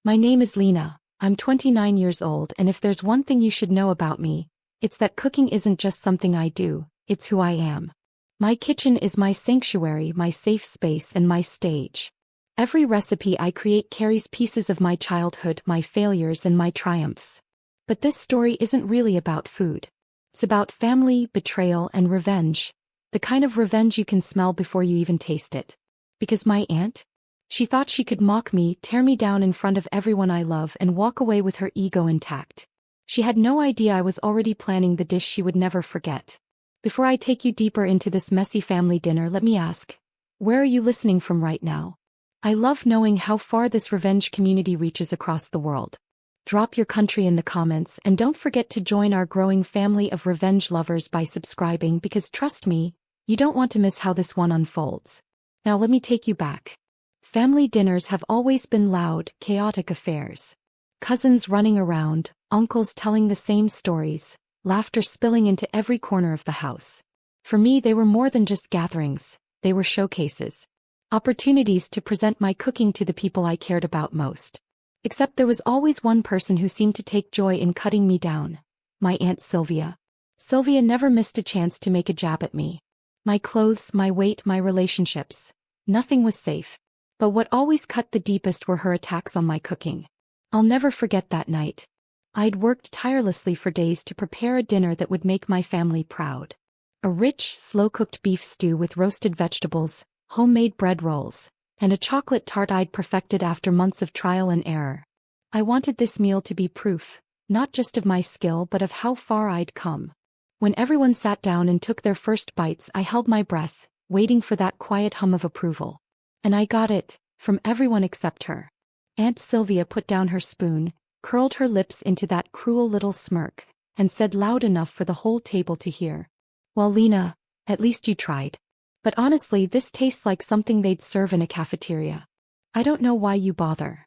My name is Lena, I'm 29 years old, and if there's one thing you should know about me, it's that cooking isn't just something I do, it's who I am. My kitchen is my sanctuary, my safe space, and my stage. Every recipe I create carries pieces of my childhood, my failures, and my triumphs. But this story isn't really about food. It's about family, betrayal, and revenge. The kind of revenge you can smell before you even taste it. Because my aunt? She thought she could mock me, tear me down in front of everyone I love, and walk away with her ego intact. She had no idea I was already planning the dish she would never forget. Before I take you deeper into this messy family dinner, let me ask, where are you listening from right now? I love knowing how far this revenge community reaches across the world. Drop your country in the comments, and don't forget to join our growing family of revenge lovers by subscribing, because trust me, you don't want to miss how this one unfolds. Now let me take you back. Family dinners have always been loud, chaotic affairs. Cousins running around, uncles telling the same stories, laughter spilling into every corner of the house. For me, they were more than just gatherings, they were showcases. Opportunities to present my cooking to the people I cared about most. Except there was always one person who seemed to take joy in cutting me down. My Aunt Sylvia. Sylvia never missed a chance to make a jab at me. My clothes, my weight, my relationships. Nothing was safe. But what always cut the deepest were her attacks on my cooking. I'll never forget that night. I'd worked tirelessly for days to prepare a dinner that would make my family proud. A rich, slow-cooked beef stew with roasted vegetables, homemade bread rolls, and a chocolate tart I'd perfected after months of trial and error. I wanted this meal to be proof, not just of my skill but of how far I'd come. When everyone sat down and took their first bites, I held my breath, waiting for that quiet hum of approval. And I got it, from everyone except her. Aunt Sylvia put down her spoon, curled her lips into that cruel little smirk, and said loud enough for the whole table to hear, "Well, Lena, at least you tried. But honestly, this tastes like something they'd serve in a cafeteria. I don't know why you bother."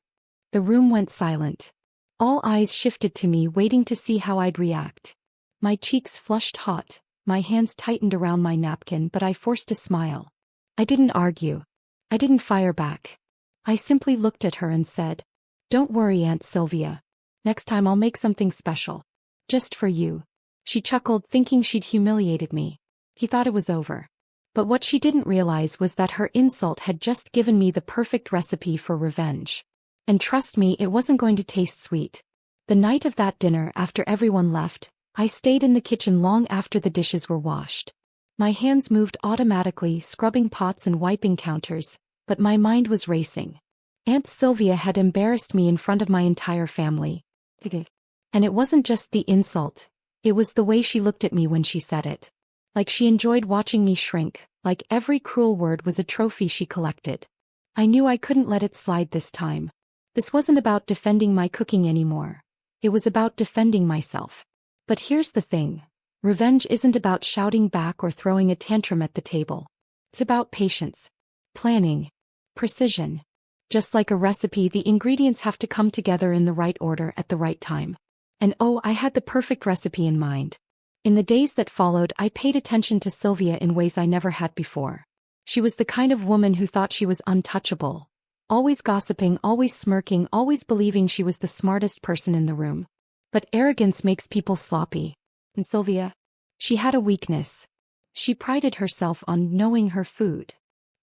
The room went silent. All eyes shifted to me, waiting to see how I'd react. My cheeks flushed hot, my hands tightened around my napkin, but I forced a smile. I didn't argue. I didn't fire back. I simply looked at her and said, "Don't worry, Aunt Sylvia. Next time I'll make something special. Just for you." She chuckled, thinking she'd humiliated me. He thought it was over. But what she didn't realize was that her insult had just given me the perfect recipe for revenge. And trust me, it wasn't going to taste sweet. The night of that dinner, after everyone left, I stayed in the kitchen long after the dishes were washed. My hands moved automatically, scrubbing pots and wiping counters, but my mind was racing. Aunt Sylvia had embarrassed me in front of my entire family. And it wasn't just the insult, it was the way she looked at me when she said it. Like she enjoyed watching me shrink, like every cruel word was a trophy she collected. I knew I couldn't let it slide this time. This wasn't about defending my cooking anymore. It was about defending myself. But here's the thing. Revenge isn't about shouting back or throwing a tantrum at the table. It's about patience, planning, precision. Just like a recipe, the ingredients have to come together in the right order at the right time. And oh, I had the perfect recipe in mind. In the days that followed, I paid attention to Sylvia in ways I never had before. She was the kind of woman who thought she was untouchable. Always gossiping, always smirking, always believing she was the smartest person in the room. But arrogance makes people sloppy. And Sylvia? She had a weakness. She prided herself on knowing her food.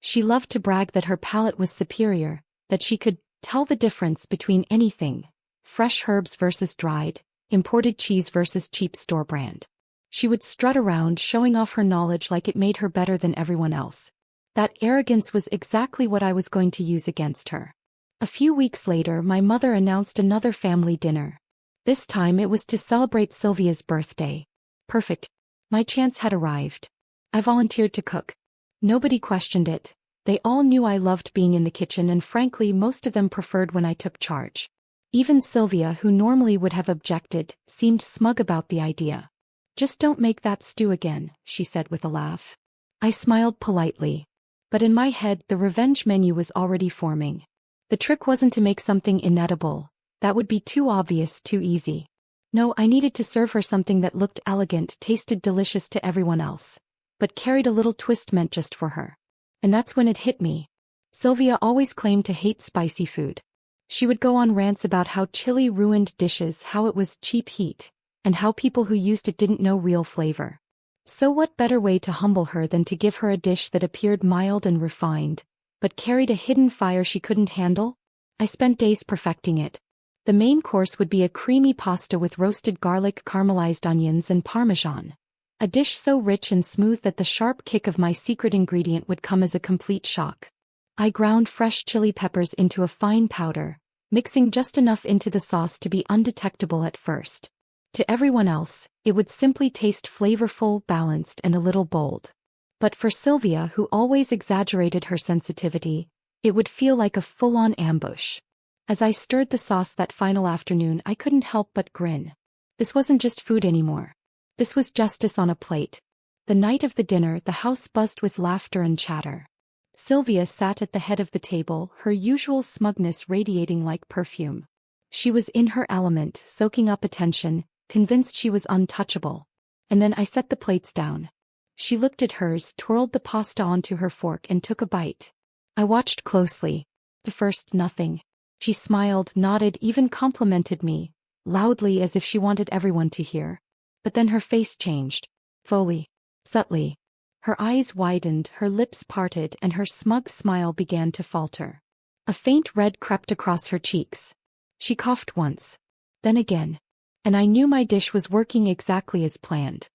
She loved to brag that her palate was superior, that she could tell the difference between anything, fresh herbs versus dried, imported cheese versus cheap store brand. She would strut around showing off her knowledge like it made her better than everyone else. That arrogance was exactly what I was going to use against her. A few weeks later, my mother announced another family dinner. This time it was to celebrate Sylvia's birthday. Perfect. My chance had arrived. I volunteered to cook. Nobody questioned it. They all knew I loved being in the kitchen, and frankly, most of them preferred when I took charge. Even Sylvia, who normally would have objected, seemed smug about the idea. "Just don't make that stew again," she said with a laugh. I smiled politely. But in my head, the revenge menu was already forming. The trick wasn't to make something inedible. That would be too obvious, too easy. No, I needed to serve her something that looked elegant, tasted delicious to everyone else, but carried a little twist meant just for her. And that's when it hit me. Sylvia always claimed to hate spicy food. She would go on rants about how chili ruined dishes, how it was cheap heat, and how people who used it didn't know real flavor. So what better way to humble her than to give her a dish that appeared mild and refined, but carried a hidden fire she couldn't handle? I spent days perfecting it. The main course would be a creamy pasta with roasted garlic, caramelized onions, and parmesan. A dish so rich and smooth that the sharp kick of my secret ingredient would come as a complete shock. I ground fresh chili peppers into a fine powder, mixing just enough into the sauce to be undetectable at first. To everyone else, it would simply taste flavorful, balanced, and a little bold. But for Sylvia, who always exaggerated her sensitivity, it would feel like a full-on ambush. As I stirred the sauce that final afternoon, I couldn't help but grin. This wasn't just food anymore. This was justice on a plate. The night of the dinner, the house buzzed with laughter and chatter. Sylvia sat at the head of the table, her usual smugness radiating like perfume. She was in her element, soaking up attention, convinced she was untouchable. And then I set the plates down. She looked at hers, twirled the pasta onto her fork, and took a bite. I watched closely. At first, nothing. She smiled, nodded, even complimented me, loudly as if she wanted everyone to hear. But then her face changed. Slowly. Subtly. Her eyes widened, her lips parted, and her smug smile began to falter. A faint red crept across her cheeks. She coughed once. Then again. And I knew my dish was working exactly as planned.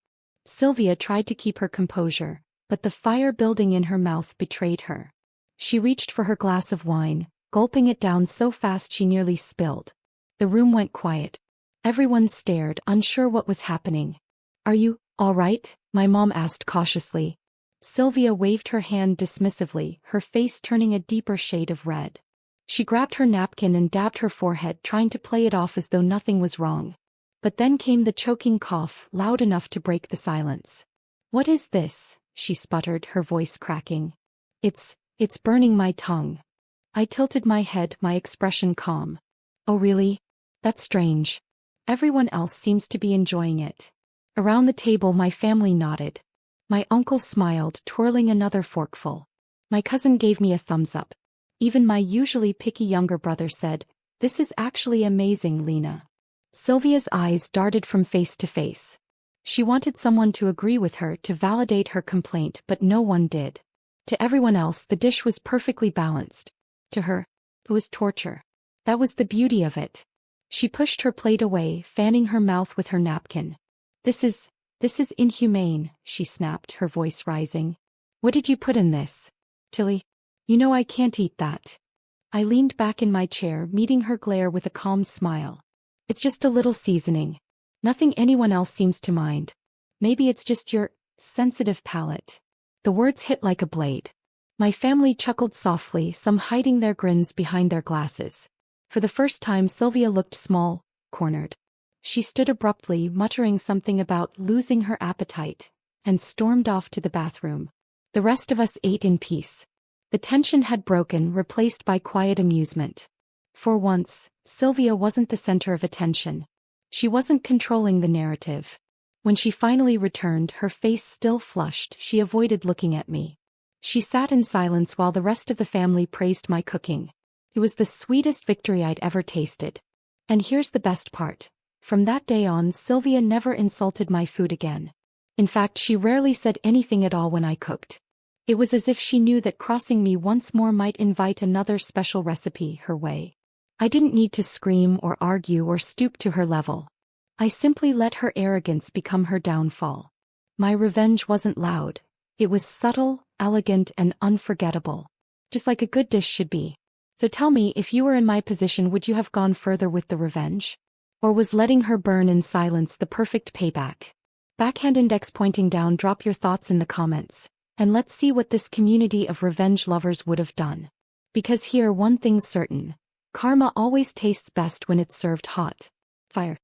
Sylvia tried to keep her composure, but the fire building in her mouth betrayed her. She reached for her glass of wine, gulping it down so fast she nearly spilled. The room went quiet. Everyone stared, unsure what was happening. "Are you all right?" my mom asked cautiously. Sylvia waved her hand dismissively, her face turning a deeper shade of red. She grabbed her napkin and dabbed her forehead, trying to play it off as though nothing was wrong. But then came the choking cough, loud enough to break the silence. "What is this?" she sputtered, her voice cracking. It's burning my tongue." I tilted my head, my expression calm. "Oh really? That's strange. Everyone else seems to be enjoying it." Around the table my family nodded. My uncle smiled, twirling another forkful. My cousin gave me a thumbs up. Even my usually picky younger brother said, "This is actually amazing, Lena." Sylvia's eyes darted from face to face. She wanted someone to agree with her, to validate her complaint, but no one did. To everyone else, the dish was perfectly balanced. To her, it was torture. That was the beauty of it. She pushed her plate away, fanning her mouth with her napkin. This is inhumane," she snapped, her voice rising. "What did you put in this? Chili? You know I can't eat that." I leaned back in my chair, meeting her glare with a calm smile. "It's just a little seasoning. Nothing anyone else seems to mind. Maybe it's just your sensitive palate." The words hit like a blade. My family chuckled softly, some hiding their grins behind their glasses. For the first time, Sylvia looked small, cornered. She stood abruptly, muttering something about losing her appetite, and stormed off to the bathroom. The rest of us ate in peace. The tension had broken, replaced by quiet amusement. For once, Sylvia wasn't the center of attention. She wasn't controlling the narrative. When she finally returned, her face still flushed, she avoided looking at me. She sat in silence while the rest of the family praised my cooking. It was the sweetest victory I'd ever tasted. And here's the best part. From that day on, Sylvia never insulted my food again. In fact, she rarely said anything at all when I cooked. It was as if she knew that crossing me once more might invite another special recipe her way. I didn't need to scream or argue or stoop to her level. I simply let her arrogance become her downfall. My revenge wasn't loud. It was subtle, elegant, and unforgettable. Just like a good dish should be. So tell me, if you were in my position, would you have gone further with the revenge? Or was letting her burn in silence the perfect payback? Backhand index pointing down, drop your thoughts in the comments. And let's see what this community of revenge lovers would have done. Because here, one thing's certain. Karma always tastes best when it's served hot. Fire.